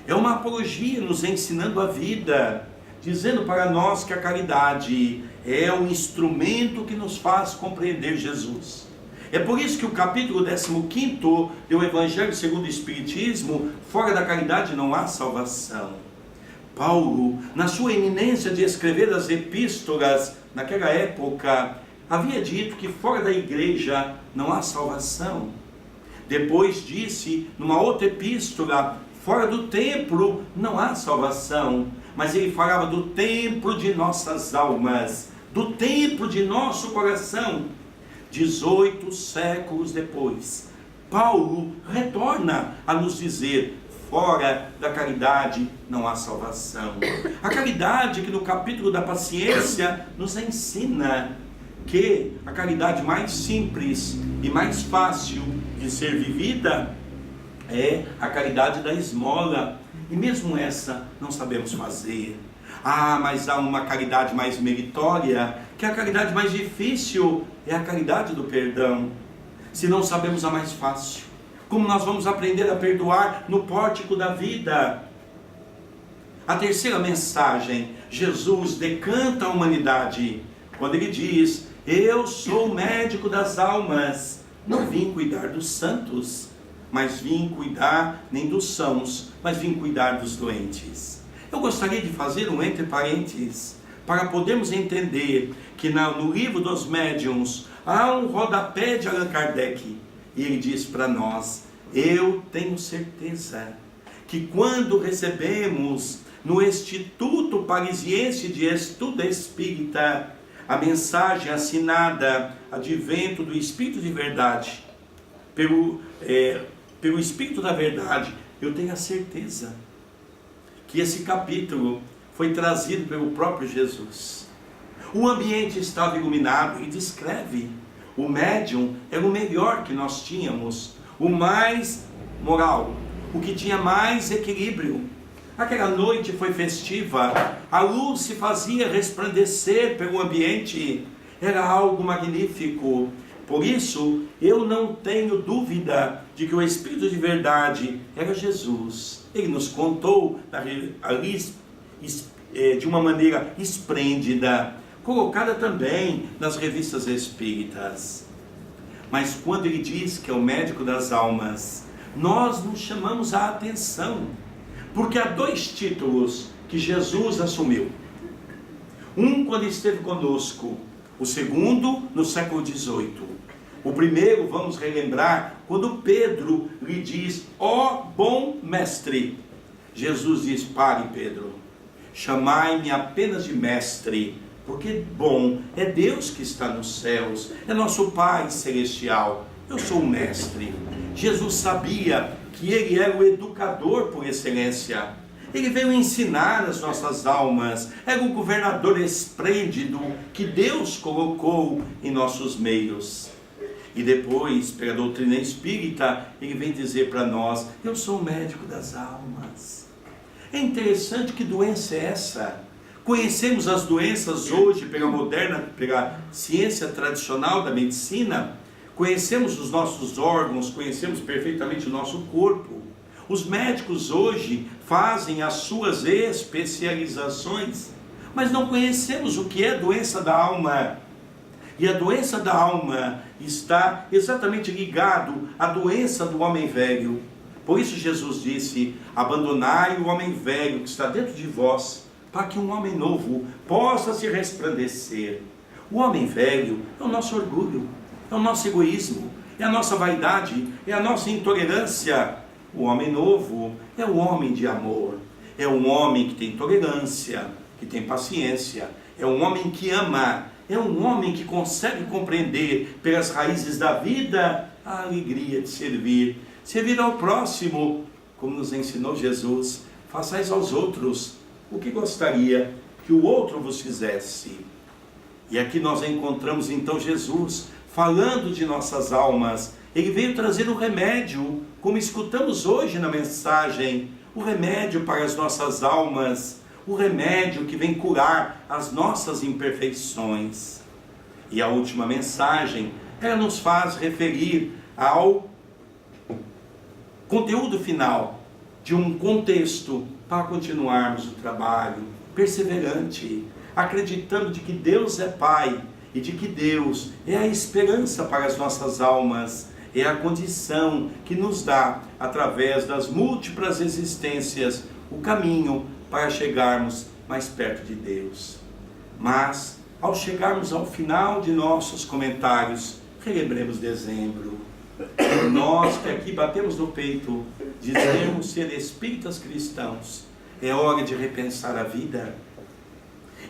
É uma apologia nos ensinando a vida, dizendo para nós que a caridade é um instrumento que nos faz compreender Jesus. É por isso que o capítulo 15º do Evangelho segundo o Espiritismo, fora da caridade não há salvação. Paulo, na sua eminência de escrever as epístolas, naquela época, havia dito que fora da igreja não há salvação. Depois disse, numa outra epístola, fora do templo não há salvação. Mas ele falava do templo de nossas almas, do templo de nosso coração. 18 séculos depois, Paulo retorna a nos dizer: fora da caridade não há salvação. A caridade que no capítulo da paciência nos ensina que a caridade mais simples e mais fácil de ser vivida é a caridade da esmola. E mesmo essa não sabemos fazer. Mas há uma caridade mais meritória, que é a caridade mais difícil, é a caridade do perdão. Se não sabemos a mais fácil, como nós vamos aprender a perdoar no pórtico da vida? A terceira mensagem, Jesus decanta a humanidade, quando ele diz: eu sou o médico das almas, não vim cuidar dos santos, mas vim cuidar nem dos sãos, mas vim cuidar dos doentes. Eu gostaria de fazer um entre parênteses, para podermos entender que no livro dos médiuns, há um rodapé de Allan Kardec, e ele diz para nós: eu tenho certeza que quando recebemos no Instituto Parisiense de Estudo Espírita a mensagem assinada Advento do Espírito de Verdade, pelo Espírito da Verdade, eu tenho a certeza que esse capítulo foi trazido pelo próprio Jesus. O ambiente estava iluminado e descreve: o médium era o melhor que nós tínhamos, o mais moral, o que tinha mais equilíbrio. Aquela noite foi festiva, a luz se fazia resplandecer pelo ambiente, era algo magnífico. Por isso, eu não tenho dúvida de que o Espírito de Verdade era Jesus. Ele nos contou ali de uma maneira esplêndida, colocada também nas revistas espíritas. Mas quando ele diz que é o médico das almas, nós nos chamamos a atenção, porque há 2 títulos que Jesus assumiu. Um quando esteve conosco, o segundo no século XVIII. O primeiro, vamos relembrar, quando Pedro lhe diz: ó bom mestre. Jesus diz: pare, Pedro, chamai-me apenas de mestre, porque bom é Deus que está nos céus, é nosso Pai celestial, eu sou o mestre. Jesus sabia que ele era o educador por excelência. Ele veio ensinar as nossas almas, era o governador esplêndido que Deus colocou em nossos meios. E depois, pela doutrina espírita, ele vem dizer para nós: eu sou o médico das almas. É interessante, que doença é essa? Conhecemos as doenças hoje pela ciência tradicional da medicina, conhecemos os nossos órgãos, conhecemos perfeitamente o nosso corpo. Os médicos hoje fazem as suas especializações, mas não conhecemos o que é doença da alma. E a doença da alma está exatamente ligado à doença do homem velho. Por isso Jesus disse: abandonai o homem velho que está dentro de vós, para que um homem novo possa se resplandecer. O homem velho é o nosso orgulho, é o nosso egoísmo, é a nossa vaidade, é a nossa intolerância. O homem novo é o homem de amor, é um homem que tem tolerância, que tem paciência, é um homem que ama, é um homem que consegue compreender pelas raízes da vida a alegria de servir, servir ao próximo, como nos ensinou Jesus: façais aos outros o que gostaria que o outro vos fizesse. E aqui nós encontramos então Jesus falando de nossas almas. Ele veio trazer o remédio, como escutamos hoje na mensagem, o remédio para as nossas almas, o remédio que vem curar as nossas imperfeições. E a última mensagem, ela nos faz referir ao conteúdo final de um contexto para continuarmos o trabalho perseverante, acreditando de que Deus é Pai e de que Deus é a esperança para as nossas almas, é a condição que nos dá, através das múltiplas existências, o caminho para chegarmos mais perto de Deus. Mas, ao chegarmos ao final de nossos comentários, relembremos dezembro. Nós que aqui batemos no peito, dizemos ser espíritas cristãos, é hora de repensar a vida,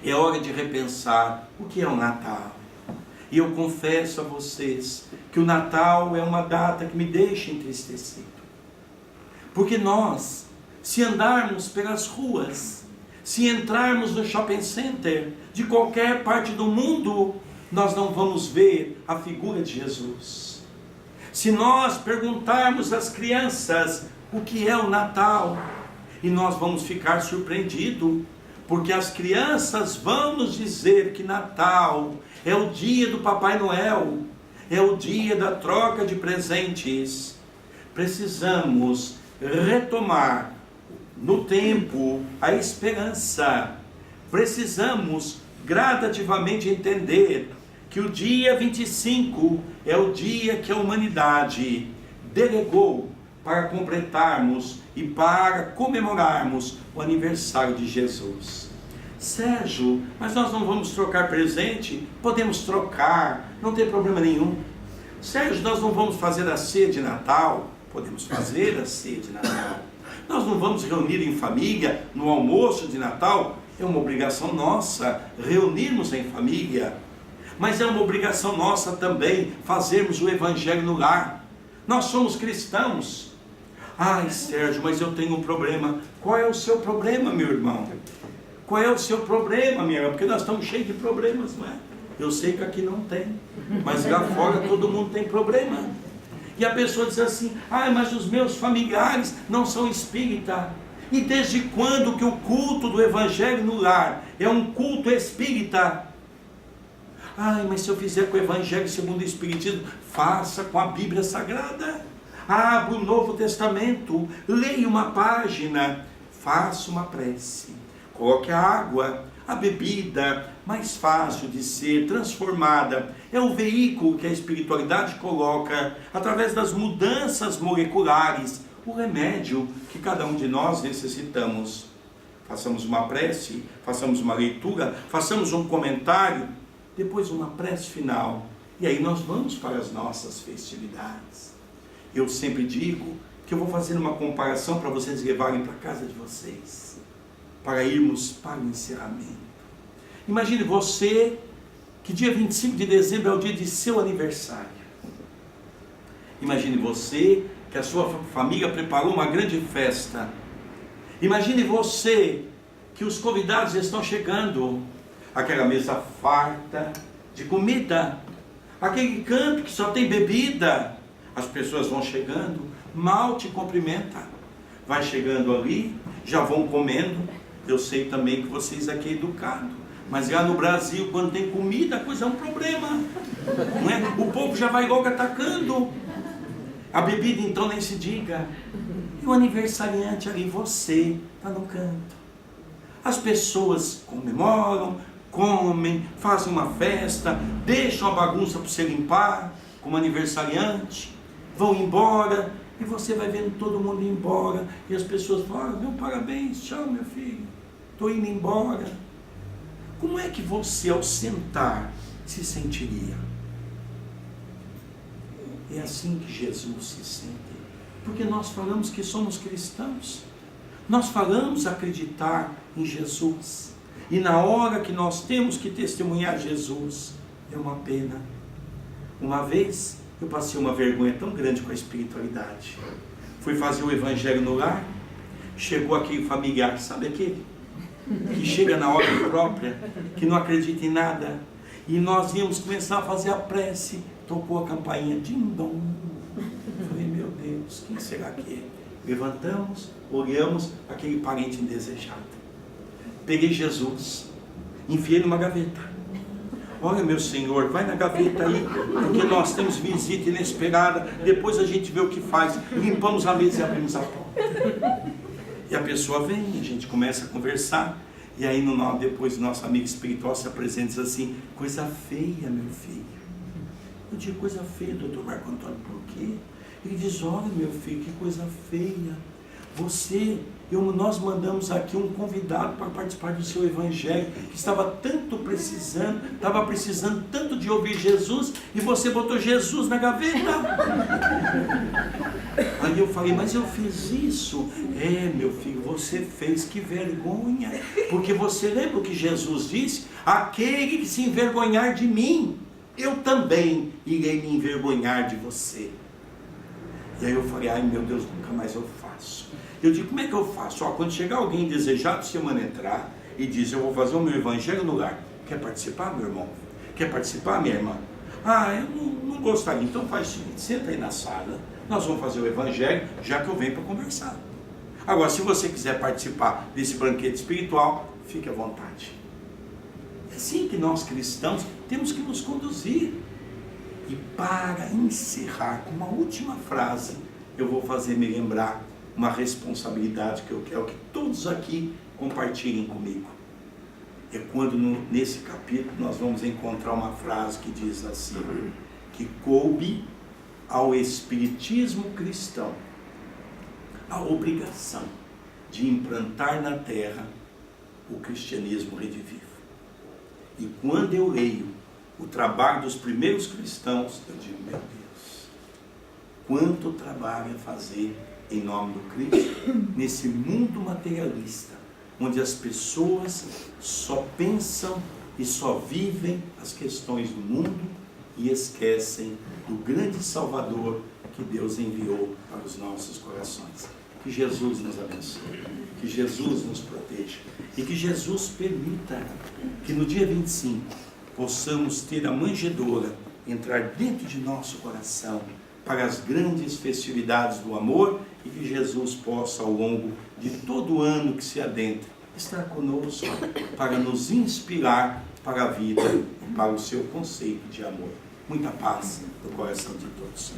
é hora de repensar o que é o Natal. E eu confesso a vocês que o Natal é uma data que me deixa entristecido. Porque nós, se andarmos pelas ruas, se entrarmos no shopping center de qualquer parte do mundo, nós não vamos ver a figura de Jesus. Se nós perguntarmos às crianças o que é o Natal, e nós vamos ficar surpreendidos, porque as crianças vão nos dizer que Natal é o dia do Papai Noel, é o dia da troca de presentes. Precisamos retomar no tempo a esperança. Precisamos gradativamente entender que o dia 25 é o dia que a humanidade delegou para completarmos e para comemorarmos o aniversário de Jesus. Sérgio, mas nós não vamos trocar presente? Podemos trocar, não tem problema nenhum. Sérgio, nós não vamos fazer a ceia de Natal? Podemos fazer a ceia de Natal. Nós não vamos reunir em família no almoço de Natal? É uma obrigação nossa reunirmos em família. Mas é uma obrigação nossa também fazermos o evangelho no lar. Nós somos cristãos. Ai, Sérgio, mas eu tenho um problema. Qual é o seu problema, meu irmão? Qual é o seu problema, minha irmã? Porque nós estamos cheios de problemas, não é? Eu sei que aqui não tem, mas lá fora todo mundo tem problema. E a pessoa diz assim: ai, mas os meus familiares não são espírita. E desde quando que o culto do evangelho no lar é um culto espírita? Ai, mas se eu fizer com o evangelho segundo o espiritismo, faça com a Bíblia Sagrada. Abra o Novo Testamento, leia uma página, faça uma prece, coloque a água, a bebida mais fácil de ser transformada. É o veículo que a espiritualidade coloca através das mudanças moleculares, o remédio que cada um de nós necessitamos. Façamos uma prece, façamos uma leitura, façamos um comentário, depois uma prece final, e aí nós vamos para as nossas festividades. Eu sempre digo que eu vou fazer uma comparação para vocês levarem para a casa de vocês, para irmos para o encerramento. Imagine você que dia 25 de dezembro é o dia de seu aniversário. Imagine você que a sua família preparou uma grande festa. Imagine você que os convidados estão chegando, aquela mesa farta de comida, aquele canto que só tem bebida. As pessoas vão chegando, mal te cumprimenta, vai chegando ali, já vão comendo. Eu sei também que vocês aqui é educado, mas lá no Brasil, quando tem comida, a coisa é um problema, não é? O povo já vai logo atacando. A bebida então nem se diga. E o aniversariante ali, você, está no canto. As pessoas comemoram, comem, fazem uma festa, deixam a bagunça para você limpar, como aniversariante, vão embora, e você vai vendo todo mundo ir embora, e as pessoas falam: meu parabéns, tchau meu filho, estou indo embora. Como é que você, ao sentar, se sentiria? É assim que Jesus se sente, porque nós falamos que somos cristãos, nós falamos acreditar em Jesus, e na hora que nós temos que testemunhar Jesus, é uma pena. Uma vez eu passei uma vergonha tão grande com a espiritualidade. Fui fazer o evangelho no lar, chegou aquele familiar, sabe aquele? Que chega na hora própria, que não acredita em nada. E nós íamos começar a fazer a prece. Tocou a campainha, din-dom. Falei, meu Deus, quem será que é? Levantamos, olhamos, aquele parente indesejado. Peguei Jesus, enfiei numa gaveta. Olha, meu Senhor, vai na gaveta aí, porque nós temos visita inesperada. Depois a gente vê o que faz. Limpamos a mesa e abrimos a porta. E a pessoa vem, a gente começa a conversar. E aí depois nosso amigo espiritual se apresenta e diz assim, coisa feia, meu filho. Eu digo, coisa feia, doutor Marco Antônio, por quê? Ele diz, olha, meu filho, que coisa feia. Nós mandamos aqui um convidado para participar do seu evangelho, que estava precisando tanto de ouvir Jesus, e você botou Jesus na gaveta. Aí eu falei, mas eu fiz isso. É, meu filho, você fez, que vergonha. Porque você lembra o que Jesus disse? Aquele que se envergonhar de mim, eu também irei me envergonhar de você. E aí eu falei, ai meu Deus, nunca mais eu faço. Eu digo, como é que eu faço? Quando chegar alguém desejado semana entrar e diz, eu vou fazer o meu evangelho no lar. Quer participar, meu irmão? Quer participar, minha irmã? Eu não gostaria. Então faz o seguinte, senta aí na sala, nós vamos fazer o evangelho, já que eu venho para conversar. Agora, se você quiser participar desse banquete espiritual, fique à vontade. É assim que nós cristãos temos que nos conduzir. E para encerrar com uma última frase, eu vou fazer me lembrar uma responsabilidade que eu quero que todos aqui compartilhem comigo. É quando nesse capítulo nós vamos encontrar uma frase que diz assim, que coube ao espiritismo cristão a obrigação de implantar na terra o cristianismo redivivo. E quando eu leio o trabalho dos primeiros cristãos, eu digo, meu Deus, quanto trabalho a fazer em nome do Cristo, nesse mundo materialista, onde as pessoas só pensam e só vivem as questões do mundo e esquecem do grande Salvador que Deus enviou para os nossos corações. Que Jesus nos abençoe, que Jesus nos proteja e que Jesus permita que no dia 25 possamos ter a manjedoura entrar dentro de nosso coração para as grandes festividades do amor e que Jesus possa, ao longo de todo o ano que se adentra, estar conosco para nos inspirar para a vida e para o seu conceito de amor. Muita paz no coração de todos.